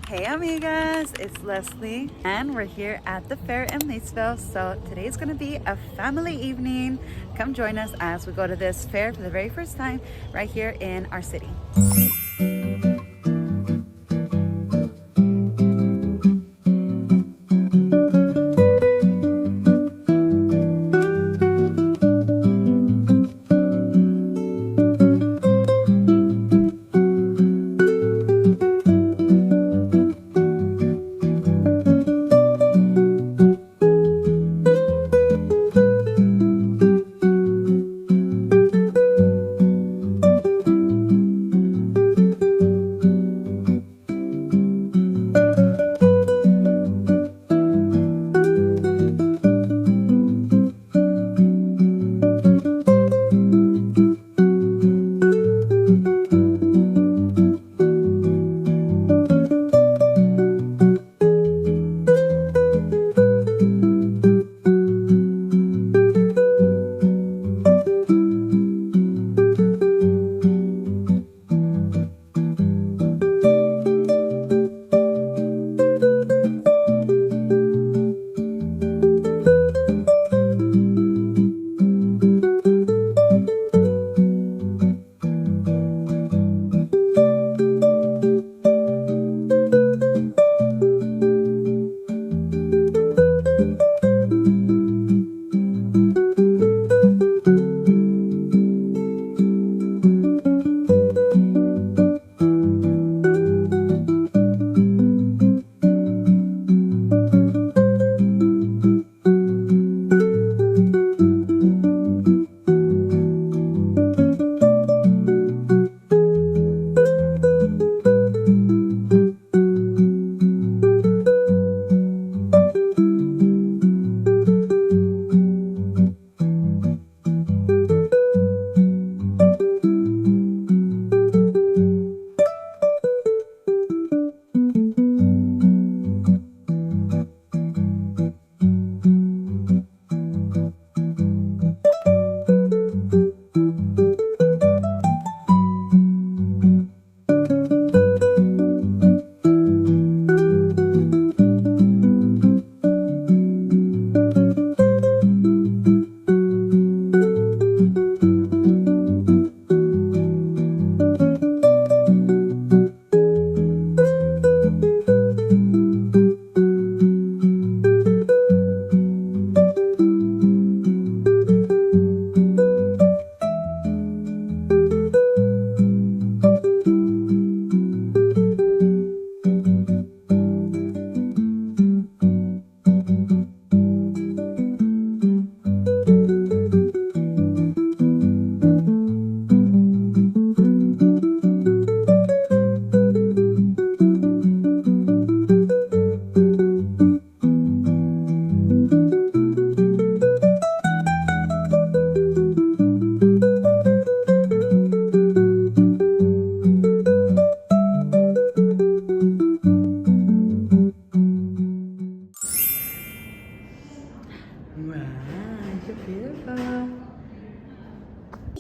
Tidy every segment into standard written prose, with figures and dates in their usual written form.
Hey amigas, it's Leslie and we're here at the fair in Leesville. So today's gonna be a family evening. Come join us as we go to this fair for the very first time right here in our city.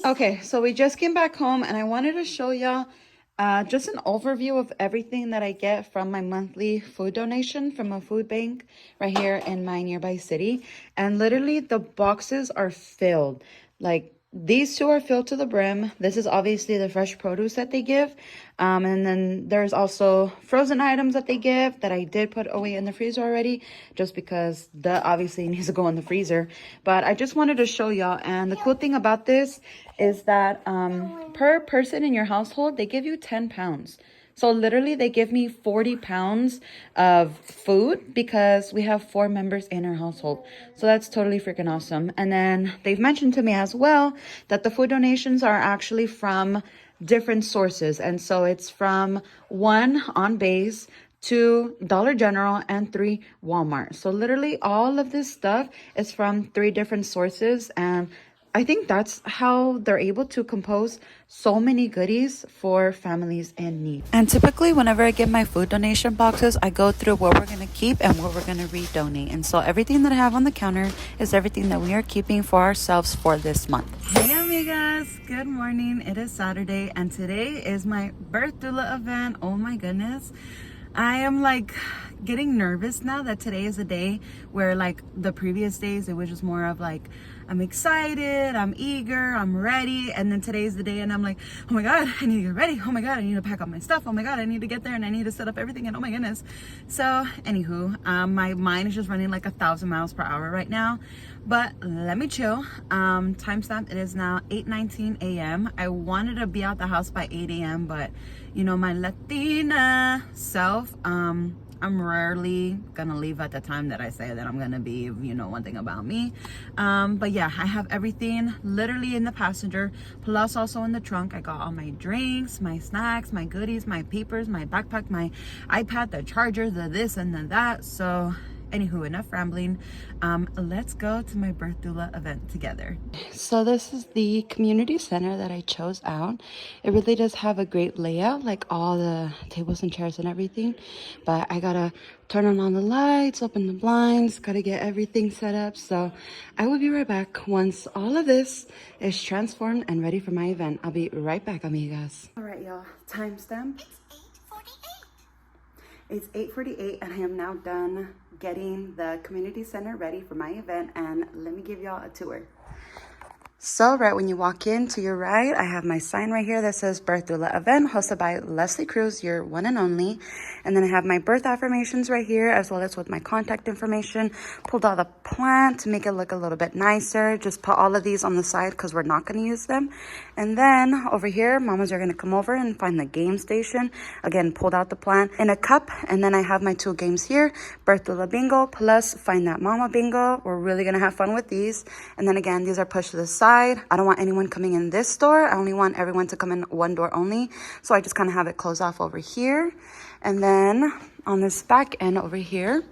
Okay, so we just came back home and I wanted to show y'all just an overview of everything that I get from my monthly food donation from a food bank right here in my nearby city. And literally the boxes are filled. Like these two are filled to the brim. This is obviously the fresh produce that they give. And then there's also frozen items that they give that I did put away in the freezer already, just because that obviously needs to go in the freezer. But I just wanted to show y'all. And the cool thing about this is that per person in your household, they give you 10 pounds. So literally they give me 40 pounds of food because we have 4 members in our household. So that's totally freaking awesome. And then they've mentioned to me as well that the food donations are actually from different sources. And so it's from 1 on base, 2 Dollar General, and 3 Walmart. So literally all of this stuff is from 3 different sources. And I think that's how they're able to compose so many goodies for families in need. And typically whenever I get my food donation boxes, I go through what we're going to keep and what we're going to redonate. And so everything that I have on the counter is everything that we are keeping for ourselves for this month. Hey amigas, good morning. It is Saturday and today is my birth doula event. Oh my goodness. I am like getting nervous now that today is a day where like the previous days it was just more of like I'm excited, I'm eager, I'm ready, and then today's the day and I'm like, oh my god, I need to get ready, oh my god, I need to pack up my stuff, oh my god, I need to get there and I need to set up everything, and oh my goodness. So anywho, my mind is just running like 1,000 miles per hour right now, but let me chill. Timestamp, it is now 8:19 a.m. I wanted to be out the house by 8 a.m. but you know, my Latina self, I'm rarely gonna leave at the time that I say that I'm gonna be, you know, one thing about me. But yeah, I have everything literally in the passenger, plus also in the trunk. I got all my drinks, my snacks, my goodies, my papers, my backpack, my iPad, the charger, the this and the that. So anywho, enough rambling. Let's go to my birth doula event together. So this is the community center that I chose out. It really does have a great layout, like all the tables and chairs and everything, but I gotta turn on all the lights, open the blinds, gotta get everything set up. So I will be right back once all of this is transformed and ready for my event. I'll be right back, amigas. All right, y'all, timestamp. It's 8:48 and I am now done getting the community center ready for my event, and let me give y'all a tour. So right when you walk in, to your right, I have my sign right here that says Birth Doula Event hosted by Leslie Cruz, your one and only. And then I have my birth affirmations right here, as well as with my contact information. Pulled out the plant to make it look a little bit nicer. Just put all of these on the side because we're not going to use them. And then over here, mamas are going to come over and find the game station. Again, pulled out the plant in a cup. And then I have my 2 games here, Birth Doula Bingo plus Find That Mama Bingo. We're really going to have fun with these. And then again, these are pushed to the side. I don't want anyone coming in this door. I only want everyone to come in one door only. So I just kind of have it closed off over here. And then on this back end over here,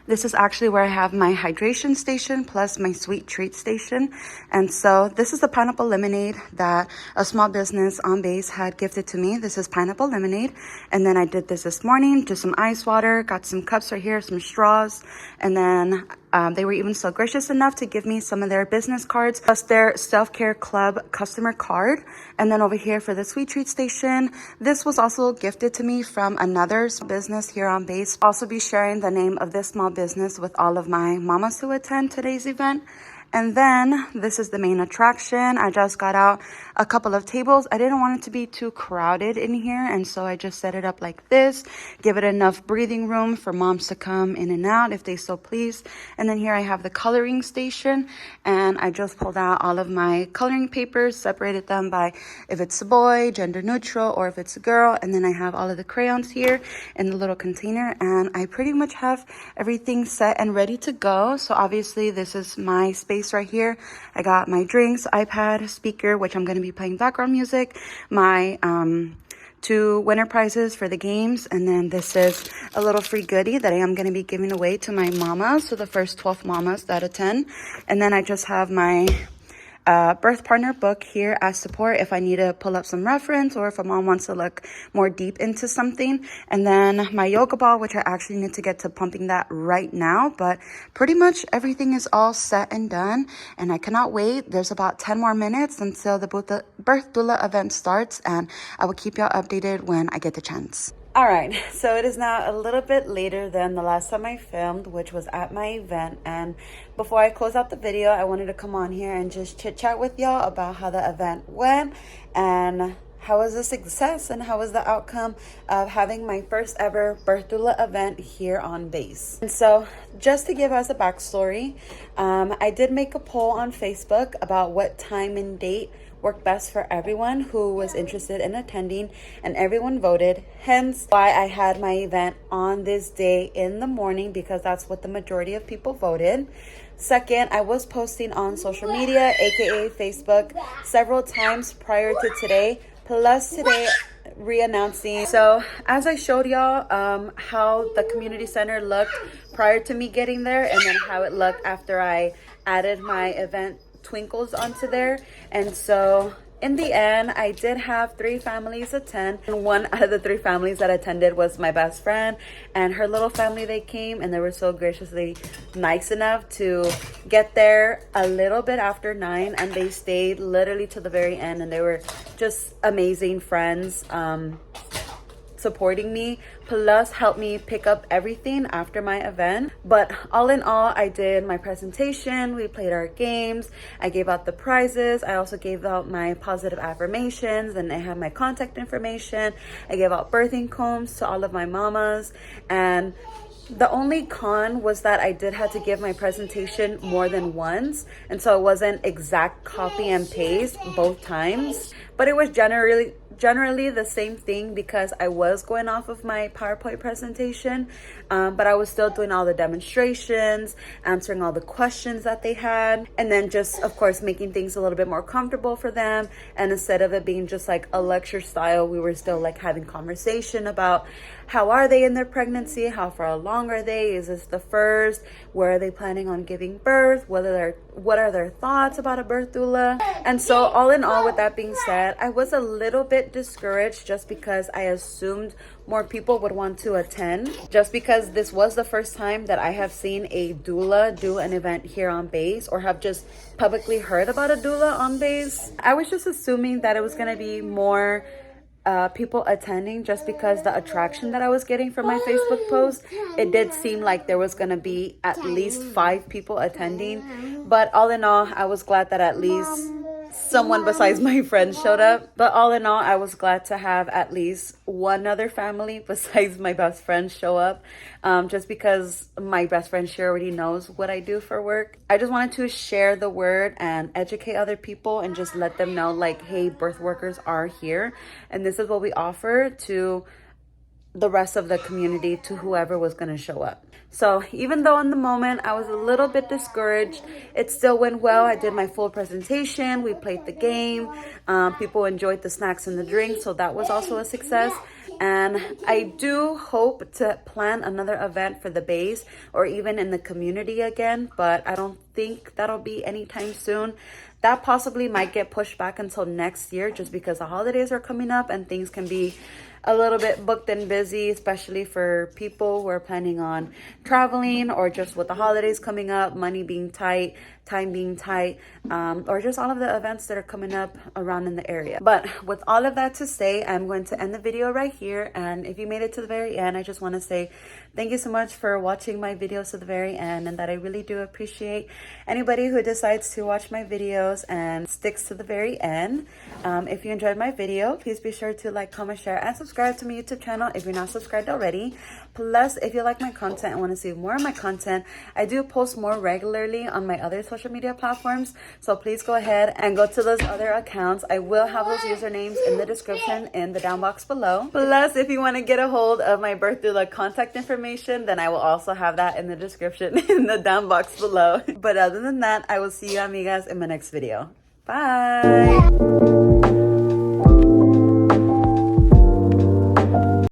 this is actually where I have my hydration station plus my sweet treat station. And so this is the pineapple lemonade that a small business on base had gifted to me. This is pineapple lemonade. And then I did this morning, just some ice water, got some cups right here, some straws. And then they were even so gracious enough to give me some of their business cards, plus their self-care club customer card. And then over here for the sweet treat station, this was also gifted to me from another business here on base. Also be sharing the name of this small business with all of my mamas who attend today's event. And then this is the main attraction. I just got out a couple of tables. I didn't want it to be too crowded in here, and so I just set it up like this, give it enough breathing room for moms to come in and out if they so please. And then here I have the coloring station, and I just pulled out all of my coloring papers, separated them by if it's a boy, gender neutral, or if it's a girl. And then I have all of the crayons here in the little container, and I pretty much have everything set and ready to go. So obviously this is my space right here. I got my drinks, iPad, speaker, which I'm going to be playing background music, my 2 winner prizes for the games, and then this is a little free goodie that I am going to be giving away to my mamas, so the first 12 mamas that attend. And then I just have my birth partner book here as support if I need to pull up some reference or if a mom wants to look more deep into something. And then my yoga ball, which I actually need to get to pumping that right now, but pretty much everything is all set and done, and I cannot wait. There's about 10 more minutes until the birth doula event starts, and I will keep y'all updated when I get the chance. All right, so it is now a little bit later than the last time I filmed, which was at my event. And before I close out the video, I wanted to come on here and just chit chat with y'all about how the event went and how was the success and how was the outcome of having my first ever birth doula event here on base. And so just to give us a backstory, I did make a poll on Facebook about what time and date worked best for everyone who was interested in attending, and everyone voted, hence why I had my event on this day in the morning, because that's what the majority of people voted. Second, I was posting on social media, aka Facebook, several times prior to today, plus today re-announcing. So as I showed y'all how the community center looked prior to me getting there, and then how it looked after I added my event twinkles onto there. And so in the end, I did have 3 families attend, and one out of the 3 families that attended was my best friend and her little family. They came and they were so graciously nice enough to get there a little bit after 9, and they stayed literally to the very end, and they were just amazing friends. supporting me, plus helped me pick up everything after my event. But all in all, I did my presentation, we played our games, I gave out the prizes, I also gave out my positive affirmations, and I have my contact information. I gave out birthing combs to all of my mamas, and the only con was that I did have to give my presentation more than once, and so it wasn't exact copy and paste both times, but it was generally the same thing because I was going off of my PowerPoint presentation, but I was still doing all the demonstrations, answering all the questions that they had, and then just, of course, making things a little bit more comfortable for them. And instead of it being just like a lecture style, we were still like having conversation about how are they in their pregnancy, how far along are they, is this the first, where are they planning on giving birth, what are their thoughts about a birth doula. And so all in all, with that being said, I was a little bit discouraged just because I assumed more people would want to attend, just because this was the first time that I have seen a doula do an event here on base, or have just publicly heard about a doula on base. I was just assuming that it was going to be more people attending, just because the attraction that I was getting from my Facebook post, it did seem like there was going to be at least 5 people attending. But all in all, I was glad that at least someone besides my friends showed up. But all in all, I was glad to have at least one other family besides my best friend show up, just because my best friend, she already knows what I do for work. I just wanted to share the word and educate other people and just let them know, like, hey, birth workers are here, and this is what we offer to the rest of the community, to whoever was going to show up. So even though in the moment I was a little bit discouraged, it still went well. I did my full presentation, we played the game, people enjoyed the snacks and the drinks, so that was also a success. And I do hope to plan another event for the base, or even in the community again, but I don't think that'll be anytime soon. That possibly might get pushed back until next year, just because the holidays are coming up and things can be a little bit booked and busy, especially for people who are planning on traveling, or just with the holidays coming up, money being tight, time being tight, or just all of the events that are coming up around in the area. But with all of that to say, I'm going to end the video right here. And if you made it to the very end, I just want to say thank you so much for watching my videos to the very end, and that I really do appreciate anybody who decides to watch my videos and sticks to the very end. If you enjoyed my video, please be sure to like, comment, share, and subscribe to my YouTube channel if you're not subscribed already. Plus, if you like my content and want to see more of my content, I do post more regularly on my other social media platforms, so please go ahead and go to those other accounts. I will have those usernames in the description in the down box below. Plus, if you want to get a hold of my birth doula contact information, then I will also have that in the description in the down box below. But other than that, I will see you amigas in my next video. Bye.